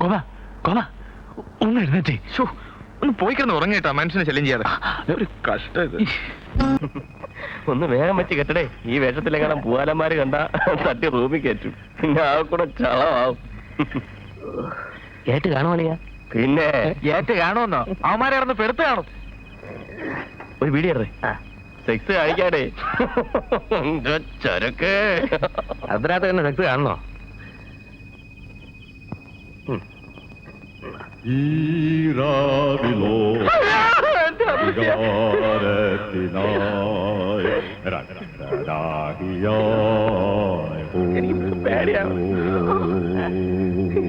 ഒന്ന് എഴുന്നേറ്റേ. ഒന്ന് പോയി കിടന്ന് ഉറങ്ങിട്ടാ മനുഷ്യനെ ശല്യം ചെയ്യാതെ. ഒരു കഷ്ടം ഇത്. ഒന്ന് വേഗം വെച്ച് കെട്ടടേ. ഈ വേഷത്തിലെങ്ങാനും പൂവാലന്മാര് കണ്ട തട്ടി റൂമിൽ കയറ്റും. പിന്നെ ആ കൂടെ ചളമാവും. ഏറ്റ് കാണുമല്ലയാ? പിന്നെ ഏറ്റ് കാണുമെന്നോ? അവന്മാരെ ഇറന്ന് പെടുത്ത് കാണും. ഒരു വീഡിയോ സെക്സ് കാണിക്കാടേ. ചരക്ക് അതിനകത്ത് തന്നെ സെക്സ് കാണണോ?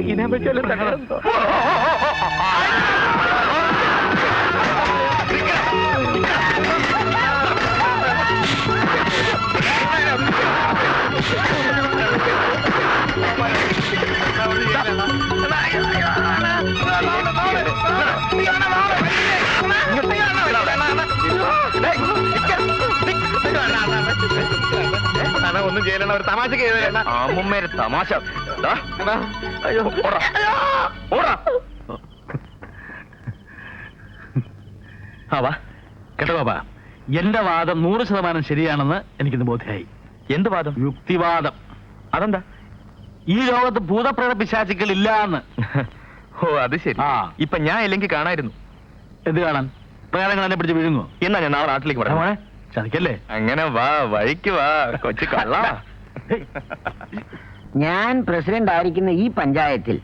ഇതിനെ പറ്റിയല്ലോ തകർന്നോ? ഒന്നും ചെയ്യലണ ഒരു തമാശ അമ്മൂമ്മേരെ തമാശ. അയ്യോ ഓടാ ഓടാ. വാ കേട്ടോ ബാബാ, എന്റെ വാദം 100% ശരിയാണെന്ന് എനിക്കിന്ന് ബോധ്യമായി. എന്ത് വാദം? യുക്തിവാദം. അതെന്താ? ഈ ലോകത്ത് ഭൂതപ്രേത പിശാചുക്കൾ ഇല്ല എന്ന്. ഓ അത് ശരി. ഇപ്പൊ ഞാൻ ഇല്ലെങ്കിൽ കാണായിരുന്നു. എന്ത് കാണാൻ? പ്രേതങ്ങൾ എന്നെ പിടിച്ച് വിഴുങ്ങോ? എന്നാ ഞാൻ നാളെ നാട്ടിലേക്ക് പറയാം. ചതിക്കല്ലേ? അങ്ങനെ വാ, വഴിക്ക് വാ കൊച്ചു കള്ള. ഞാൻ പ്രസിഡന്റ് ആയിരിക്കുന്ന ഈ പഞ്ചായത്തിൽ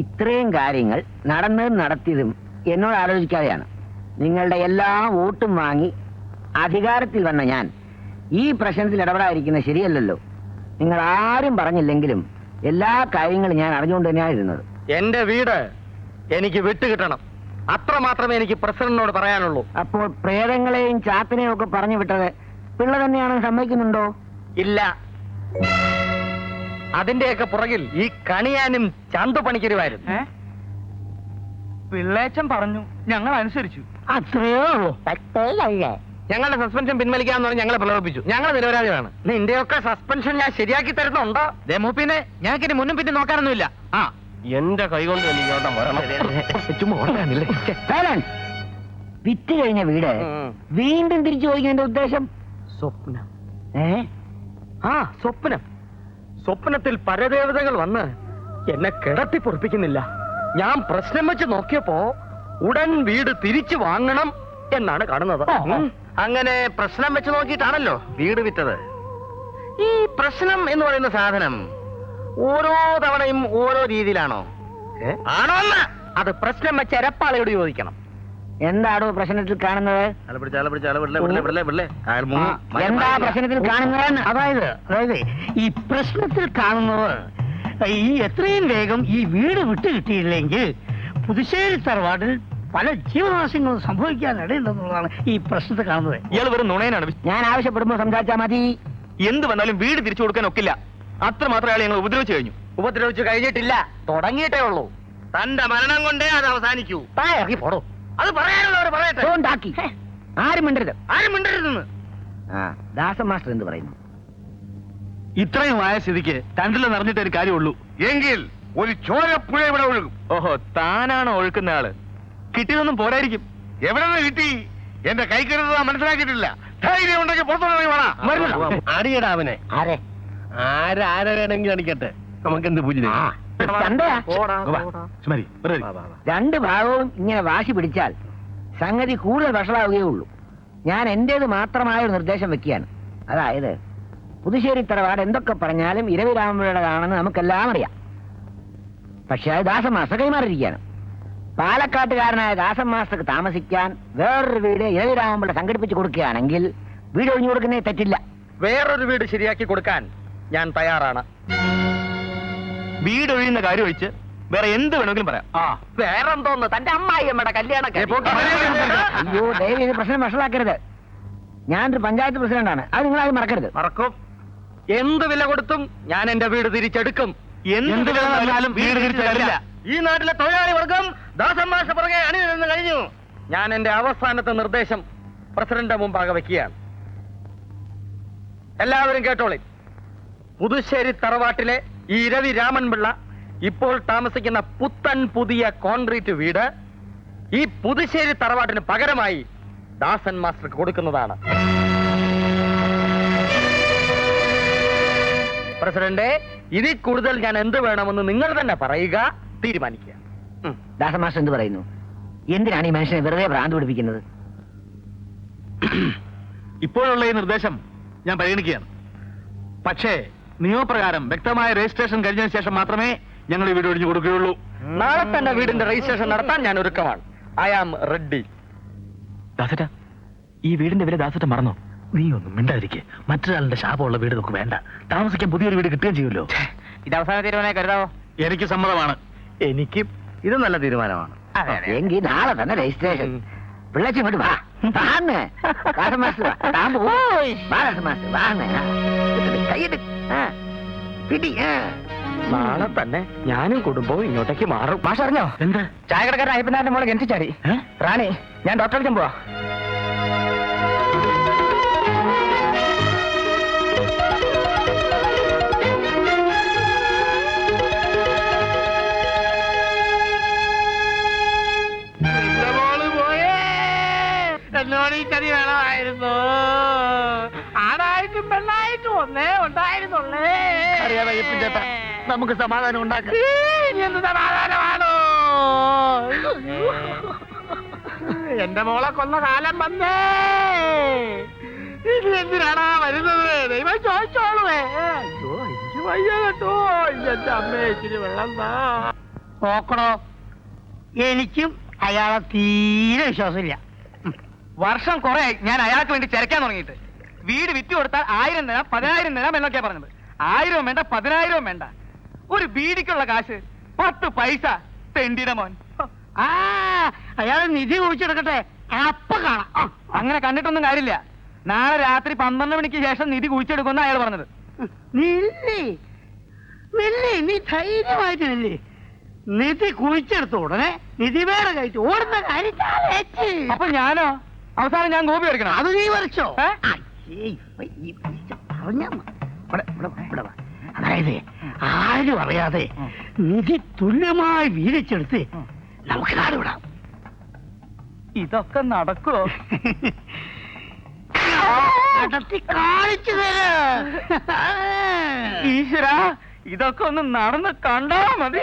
ഇത്രയും കാര്യങ്ങൾ നടന്നതും നടത്തിയതും എന്നോട് ആലോചിക്കാതെയാണ്. നിങ്ങളുടെ എല്ലാ വോട്ടും വാങ്ങി അധികാരത്തിൽ വന്ന ഞാൻ ഈ പ്രശ്നത്തിൽ ഇടപെടാതിരിക്കുന്നത് ശരിയല്ലല്ലോ. നിങ്ങൾ ആരും പറഞ്ഞില്ലെങ്കിലും എല്ലാ കാര്യങ്ങളും ഞാൻ അറിഞ്ഞുകൊണ്ട് തന്നെയാണ് ഇരുന്നത്. എന്റെ വീട് എനിക്ക് വിട്ടുകിട്ടണം, അത്ര മാത്രമേ എനിക്ക് പ്രസിഡന്റിനോട് പറയാനുള്ളൂ. അപ്പോൾ പ്രേതങ്ങളെയും ചാത്തിനെയും ഒക്കെ പറഞ്ഞു വിട്ടത് പിള്ള തന്നെയാണെന്ന് സമ്മതിക്കുന്നുണ്ടോ? ഇല്ല, അതിന്റെയൊക്കെ പുറകിൽ ഈ കണിയാനും ചന്തു പണിക്കരുമായിരുന്നു. പിള്ളേച്ചൻ പറഞ്ഞു, ഞങ്ങൾ അനുസരിച്ചു. അത്രയോ ഉള്ളൂ. ഞങ്ങളുടെ സസ്പെൻഷൻ പിൻവലിക്കാന്ന് പറഞ്ഞ് ഞങ്ങളെ പ്രലോഭിപ്പിച്ചു. ഞങ്ങൾ നിരപരാധികളാണ്. നിന്റെയൊക്കെ സസ്പെൻഷൻ ഞാൻ ശരിയാക്കി തരുന്നുണ്ടോ? പിന്നെ ഞങ്ങൾക്ക് ഇനി മുന്നും പിന്നെ നോക്കാനൊന്നുമില്ല. എന്റെ കൈകൊണ്ട് ചുമ്മാ ഓടാനില്ലേ? വിറ്റ് കഴിഞ്ഞ വീട് വീണ്ടും തിരിച്ചു ചോദിക്കുന്നതിന്റെ ഉദ്ദേശം സ്വപ്നം. സ്വപ്നം. സ്വപ്നത്തിൽ പരദേവതകൾ വന്ന് എന്നെ കിടത്തി പൊറപ്പിക്കുന്നില്ല. ഞാൻ പ്രശ്നം വെച്ച് നോക്കിയപ്പോ ഉടൻ വീട് തിരിച്ചു വാങ്ങണം എന്നാണ് കാണുന്നത്. അങ്ങനെ പ്രശ്നം വെച്ച് നോക്കിയിട്ടാണല്ലോ വീട് വിറ്റത്. ഈ പ്രശ്നം എന്ന് പറയുന്ന സാധനം ഓരോ തവണയും ഓരോ രീതിയിലാണോ? ആണോ? അത് പ്രശ്നം വെച്ച് എരപ്പാളയോട് ചോദിക്കണം. എന്താണോ പ്രശ്നത്തിൽ കാണുന്നത്? എന്താ പ്രശ്നത്തിൽ കാണുന്നത്? അതായത് ഈ പ്രശ്നത്തിൽ കാണുന്നവർ ഈ എത്രയും വേഗം ഈ വീട് വിട്ടു കിട്ടിയില്ലെങ്കിൽ പുതുശ്ശേരി തറവാടിൽ പല ജീവനാശങ്ങളും സംഭവിക്കാൻ ഇടയുണ്ടെന്നുള്ളതാണ് ഈ പ്രശ്നത്തിൽ കാണുന്നത്. ഇയാൾ വെറും നുണയനാണ്. ഞാൻ ആവശ്യപ്പെടുമ്പോ സംസാരിച്ചാൽ മതി. എന്ത് വന്നാലും വീട് തിരിച്ചു കൊടുക്കാൻ ഒക്കില്ല. അത്ര മാത്രം അയാൾ ഞങ്ങൾ ഉപദ്രവിച്ചു കഴിഞ്ഞു. ഉപദ്രവിച്ചു കഴിഞ്ഞിട്ടില്ല, തുടങ്ങിയിട്ടേ ഉള്ളൂ. തന്റെ മരണം കൊണ്ടേ അത് അവസാനിക്കൂ. ഇറങ്ങി പോടോ. അത് പറയാനുള്ളവർ പറയട്ടെ. ആരും മിണ്ടരുത്, ആരും മിണ്ടരുതെന്ന്. ദാസൻ മാസ്റ്റർ എന്ത് പറയുന്നു? ഇത്രയും ആയ സ്ഥിതിക്ക് രണ്ടിലും നിറഞ്ഞിട്ടേ ഒരു കാര്യമുള്ളൂ. എങ്കിൽ ഒരു ചോരപ്പുഴ ഇവിടെ ഒഴുകും. ഓഹോ, താനാണോ ഒഴുക്കുന്ന ആള്? കിട്ടിയതൊന്നും പോരായിരിക്കും. എവിടെ നിന്ന് കിട്ടി? എന്റെ കൈ കരുതാ മനസ്സിലാക്കിയിട്ടില്ല. ധൈര്യം ഉണ്ടെങ്കിൽ പുറത്തുനിന്ന് അടിയടാവനെ. ആരെ? ആരെ വേണമെങ്കിൽ അടിക്കട്ടെ, നമുക്കെന്ത് പൂജ. രണ്ട് ഭാഗവും ഇങ്ങനെ വാശി പിടിച്ചാൽ സംഗതി കൂടുതൽ വഷളാവുകയേ ഉള്ളൂ. ഞാൻ എന്റേത് മാത്രമായ ഒരു നിർദ്ദേശം വെക്കുകയാണ്. അതായത് പുതുശ്ശേരി തറവാട് എന്തൊക്കെ പറഞ്ഞാലും ഇരവി രാമപിള്ളയുടേതാണെന്ന് നമുക്കെല്ലാം അറിയാം. പക്ഷെ അത് ദാസൻ മാസ്റ്റർ കൈമാറിയിരിക്കുകയാണ്. പാലക്കാട്ടുകാരനായ ദാസൻ മാസ്റ്റർക്ക് താമസിക്കാൻ വേറൊരു വീട് ഇരവി രാമപിള്ള സംഘടിപ്പിച്ചു കൊടുക്കുകയാണെങ്കിൽ വീട് ഒഴിഞ്ഞു കൊടുക്കുന്നേ തെറ്റില്ല. വേറൊരു വീട് ശരിയാക്കി കൊടുക്കാൻ ഞാൻ തയ്യാറാണ്. വീട് ഒഴിയുന്ന കാര്യം ഒഴിച്ച് വേറെ എന്ത് വേണമെങ്കിലും പറയാം. വേറെന്തോന്ന്? തന്റെ അമ്മായിയമ്മയുടെ കല്യാണം. അയ്യോ, ദയവ് ഇത് പ്രശ്നം വഷളാക്കരുത്. ഞാനൊരു പഞ്ചായത്ത് പ്രസിഡന്റാണ്, അത് നിങ്ങളാരും മറക്കരുത്. മറക്കും. എന്ത് വില കൊടുത്തും ഞാൻ എന്റെ വീട് തിരിച്ചെടുക്കും. എന്ത് വില നൽകിയാലും വീട് തിരിച്ചു തരില്ല. ഈ നാട്ടിലെ തൊഴിലാളി വർഗം ദാസൻ മാസ്റ്റർ പുറകെ അണിനിരന്ന് കഴിഞ്ഞു. ഞാൻ എന്റെ അവസാനത്തെ നിർദ്ദേശം പ്രസിഡന്റ് മുമ്പാകെ വെക്കുകയാണ്. എല്ലാവരും കേട്ടോളി. പുതുശ്ശേരി തറവാട്ടിലെ ഈ രവി രാമൻപിള്ള ഇപ്പോൾ താമസിക്കുന്ന പുത്തൻ പുതിയ കോൺക്രീറ്റ് വീട് ഈ പുതുശ്ശേരി തറവാട്ടിന് പകരമായി ദാസൻ മാസ്റ്റർക്ക് കൊടുക്കുന്നതാണ്. പ്രസിഡന്റ്, ഇതിൽ കൂടുതൽ ഞാൻ എന്ത് വേണമെന്ന് നിങ്ങൾ തന്നെ പറയുക, തീരുമാനിക്കുക. ദാസമാസ്റ്റർ എന്ത് പറയുന്നു? എന്തിനാണ് ഈ മനുഷ്യനെ വെറുതെ ഭ്രാന്ത് പിടിപ്പിക്കുന്നത്? ഇപ്പോഴുള്ള ഈ നിർദ്ദേശം ഞാൻ പരിഗണിക്കുകയാണ്. പക്ഷേ നിയമപ്രകാരം വ്യക്തമായ രജിസ്ട്രേഷൻ കഴിഞ്ഞതിന് ശേഷം മാത്രമേ ഞങ്ങൾ ഈ വീട് ഒഴിഞ്ഞു കൊടുക്കുകയുള്ളൂ. നാളെ തന്നെ വീടിന്റെ രജിസ്ട്രേഷൻ നടത്താൻ ഞാൻ ഒരുക്കമാണ്. I am ready. ദാസറ്റ, ഈ വീടിന്റെ വില ദാസറ്റ മറന്നോ? നീ ഒന്നും മിണ്ടാതിരിക്കെ. മറ്റൊരാളുടെ ശാപമുള്ള വീട് നമുക്ക് വേണ്ട. താമസിക്കാൻ പുതിയൊരു വീട് കിട്ടുകയും ചെയ്യുമല്ലോ. ഇത് അവസാന തീരുമാനമായി കരുതാവോ? എനിക്ക് സമ്മതമാണ്. എനിക്ക് ഇത് നല്ല തീരുമാനമാണ്. എങ്കിൽ നാളെ തന്നെ രജിസ്ട്രേഷൻ. പിള്ളേച്ച് ഇങ്ങോട്ട് വാ. വാന്ന്. ദാസമാസ്റ്റർ വാ. താൻ പോ. വാ ദാസമാസ്റ്റർ, വാന്ന്. കൈയ്യെടു. പിടി. നാളെ തന്നെ ഞാനും കുടുംബവും ഇങ്ങോട്ടേക്ക് മാറും. മാഷ് അറിഞ്ഞോ? എന്ത്? ചായക്കടക്കാരൻ അയ്യപ്പനാരുടെ മോളെ കിണറ്റി ചാടി. റാണി, ഞാൻ ഡോക്ടറെ വിളിക്കാൻ പോവാ. എന്നോട് ഈ ചതി വേണമായിരുന്നു. ആണായിട്ടും പെണ്ണായിട്ടും ഒന്നേ ഉണ്ടായിരുന്നുള്ളേ. അറിയാതെ അയ്യപ്പൻ ചേട്ടാ, നമുക്ക് സമാധാനം ഉണ്ടാക്കാം. എന്ത് സമാധാനമാണോ? എന്റെ മോളെ കൊന്ന കാലം വന്നേ. ഇനി എന്തിനാണാ വരുന്നത്? ദൈവം ചോദിച്ചോളുവേ. അയ്യോ, എനിക്ക് വയ്യ കേട്ടോ. എന്റെ അമ്മയെ ഇച്ചിരി വെള്ളം താ. നോക്കണോ, എനിക്കും അയാളെ തീരെ വിശ്വാസമില്ല. വർഷം കുറെ ഞാൻ അയാൾക്ക് വേണ്ടി ചിരക്കാൻ തുടങ്ങിയിട്ട്. വീട് വിറ്റ് കൊടുത്താൽ 1000 തരാം, 10,000 തരാം എന്നൊക്കെയാ പറഞ്ഞത്. 1000 വേണ്ട, 10,000 വേണ്ട. ഒരു ബീഡിക്കുള്ള കാശ് 10 പൈസ. തെണ്ടിയുടെ മോൻ. ആ, അയാൾ നിധി കുഴിച്ചെടുക്കട്ടെ, അപ്പൊ കാണാം. അങ്ങനെ കണ്ടിട്ടൊന്നും കാര്യമില്ല. നാളെ രാത്രി 12 മണിക്ക് ശേഷം നിധി കുഴിച്ചെടുക്കുമെന്ന് അയാൾ പറഞ്ഞത്. നില്ലേ നില്ലേ, നീ ധൈര്യമായിട്ട് നില്ലേ. നിധി കുഴിച്ചെടുത്ത ഉടനെ നിധി വേറെ കഴിച്ചു ഓടുന്ന കാര്യം. അപ്പൊ ഞാനോ? അവസാനം ഞാൻ ഗോപി വരയ്ക്കണം. അത് നീ വരച്ചോ? ഏ? അതായത് ആരും അറിയാതെ നിധി തുല്യമായി വീതിച്ചെടുത്ത് നമുക്ക് നാടുവിടാം. ഇതൊക്കെ നടക്കുവോ? നടത്തി കാണിച്ചു തരാം. ഈശ്വര, ഇതൊക്കെ ഒന്ന് നടന്ന് കണ്ടാ മതി.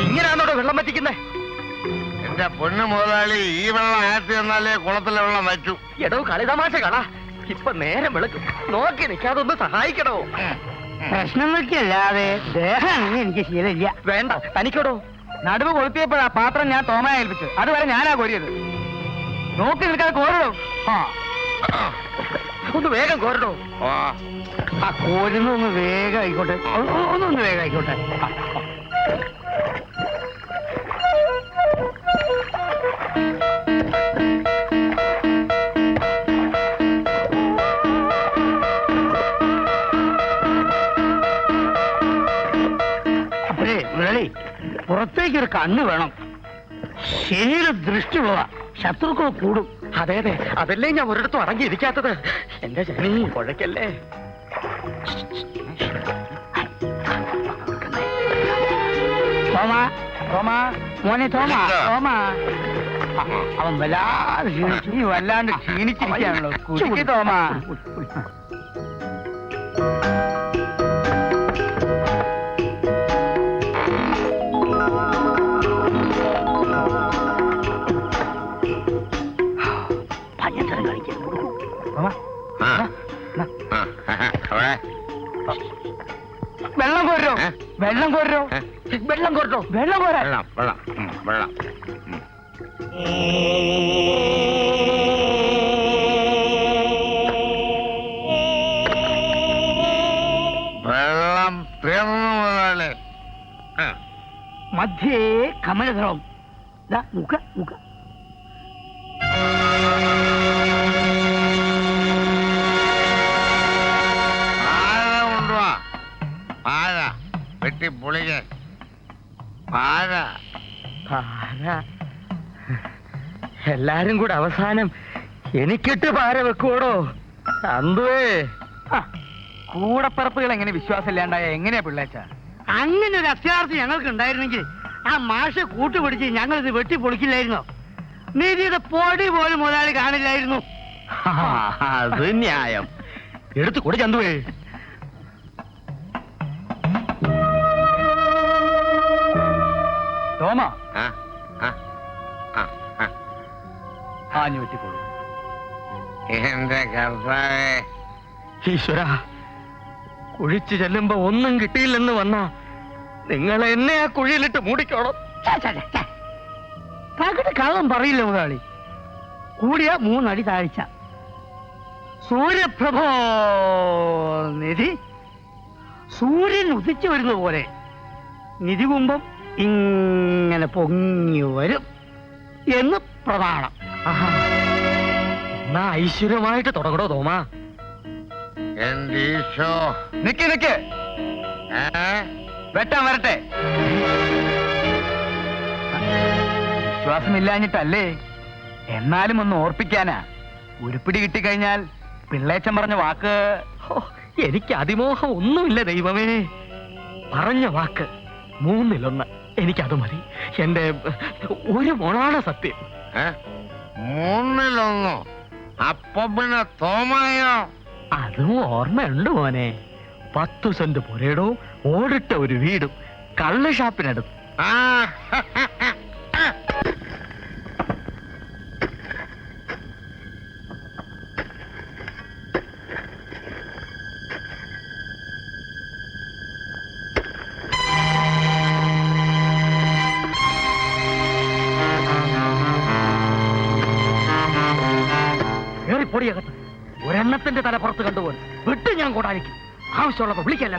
ഇങ്ങനെയാണോ വെള്ളം വറ്റിക്കുന്നേ? എന്റെ പൊന്നു മുതലാളി, ഈ വെള്ളം ആറ്റി തന്നാലേ കുളത്തിലെ വെള്ളം വച്ചു. എടോ കളിതമാശ കള. ഇപ്പൊ നേരം വെളുക്കും. നോക്കി നിൽക്കാതെ ഒന്ന് സഹായിക്കണോ? പ്രശ്നങ്ങൾക്കല്ലാതെ ദേഹം എനിക്ക് ശീലമില്ല. വേണ്ട, തനിക്കടോ. നടുവ് കൊളുത്തിയപ്പോഴാ പാത്രം ഞാൻ തോമയെ ഏൽപ്പിച്ചു. അതുവരെ ഞാനാ കോരിയത്. നോക്കി നിൽക്കാതെ കോരണോ? ഒന്ന് വേഗം കോരണോ? ആ കോരുന്ന ഒന്ന് വേഗം ആയിക്കോട്ടെ. ഒന്നൊന്ന് വേഗം ആയിക്കോട്ടെ. അപ്പഴേ മുരളി, പുറത്തേക്കൊരു കണ്ണ് വേണം. ശരീര ദൃഷ്ടിയുള്ള ശത്രുക്കൾ കൂടും. അതെ അതെ, അതല്ലേ ഞാൻ ഒരിടത്തും അടങ്ങിയിരിക്കാത്തത്. എന്റെ ജനീ കുഴക്കല്ലേ. തോമാ, മോനെ തോമാ. അവൻ വല്ലാതെ ക്ഷീണിച്ചു. നീ വല്ലാണ്ട് ക്ഷീണിച്ചിരിക്കാണല്ലോ. കുടിക്ക് തോമാ. ഭയങ്കരം കളിക്കാൻ വെള്ളം കോരോ, വെള്ളം കോരോ, വെള്ളം കോരോ, വെള്ളം കോരാ. വെള്ളം. എല്ലാം തീർന്നു മുതലാളി. മധ്യേ കമലദളം. ദാ നോക്ക നോക്ക. പാഴ കൊണ്ടുവാ. പാഴ വെട്ടി പൊളിക്കാൻ. പാഴ. എല്ലാരും കൂടെ അവസാനം എനിക്കിട്ട് പാര വെക്കൂടോ അന്തുവേ. കൂടപ്പറപ്പുകൾ എങ്ങനെ വിശ്വാസം ഇല്ലാണ്ടായ എങ്ങനെയാ പിള്ളേച്ച? അങ്ങനെ ഒരു അത്യാർത്ഥി ഞങ്ങൾക്ക് ഉണ്ടായിരുന്നെങ്കിൽ ആ മാഷെ കൂട്ടുപിടിച്ച് ഞങ്ങൾ ഇത് വെട്ടി പൊളിക്കില്ലായിരുന്നോ? നിധിയുടെ പൊടി പോലും മുതലാളി കാണില്ലായിരുന്നു. അത് ന്യായം. എടുത്തു കൂടെ ചന്തുവേ. തോമ ആ, ആ, ആ, ആ. ആഞ്ഞു വെട്ടിക്കൊള്ളു. എന്റെ കർത്താവേ, ഈശ്വര, കുഴിച്ചു ചെല്ലുമ്പോ ഒന്നും കിട്ടിയില്ലെന്ന് വന്നാ നിങ്ങൾ എന്നെ ആ കുഴിയിലിട്ട് മൂടിക്കോണം. പകട്ട് കള്ളം പറയില്ല മുതലാളി. കൂടിയ 3 അടി താഴ്ച. സൂര്യപ്രഭോ നിധി. സൂര്യൻ ഉദിച്ചു വരുന്ന പോലെ നിധി കുംഭം ഇങ്ങനെ പൊങ്ങി വരും എന്ന് പ്രമാണം. എന്നാ ഐശ്വര്യമായിട്ട് തുടങ്ങടോ തോമാ. എന്റെ ഈശോ. നിക്ക് നിക്ക്, വെട്ടാൻ വരട്ടെ. വിശ്വാസമില്ലാഞ്ഞിട്ടല്ലേ? എന്നാലും ഒന്ന് ഓർപ്പിക്കാനാ. ഉരുപ്പിടി കിട്ടിക്കഴിഞ്ഞാൽ പിള്ളേച്ചൻ പറഞ്ഞ വാക്ക്. എനിക്ക് അതിമോഹം ഒന്നുമില്ല ദൈവമേ. പറഞ്ഞ വാക്ക് 3-1. എനിക്കത് മതി. എന്റെ ഒരു മോളാണ് സത്യം. 3-1. അപ്പൊ പിന്നെ തോമായോ? അതും ഓർമ്മയുണ്ട് മോനെ. 10 സെന്റ് പുരയിടവും ഓടിട്ട ഒരു വീടും കള്ള് ഷാപ്പിനടുത്ത്. ആ, ഏറിപ്പൊടിയകത്ത് ഒരെണ്ണത്തിന്റെ തല പുറത്ത് കണ്ടുപോലും വിട്ട് ഞാൻ കൂടാനിക്കും. ആവശ്യമുള്ളപ്പോ വിളിക്കല്ല.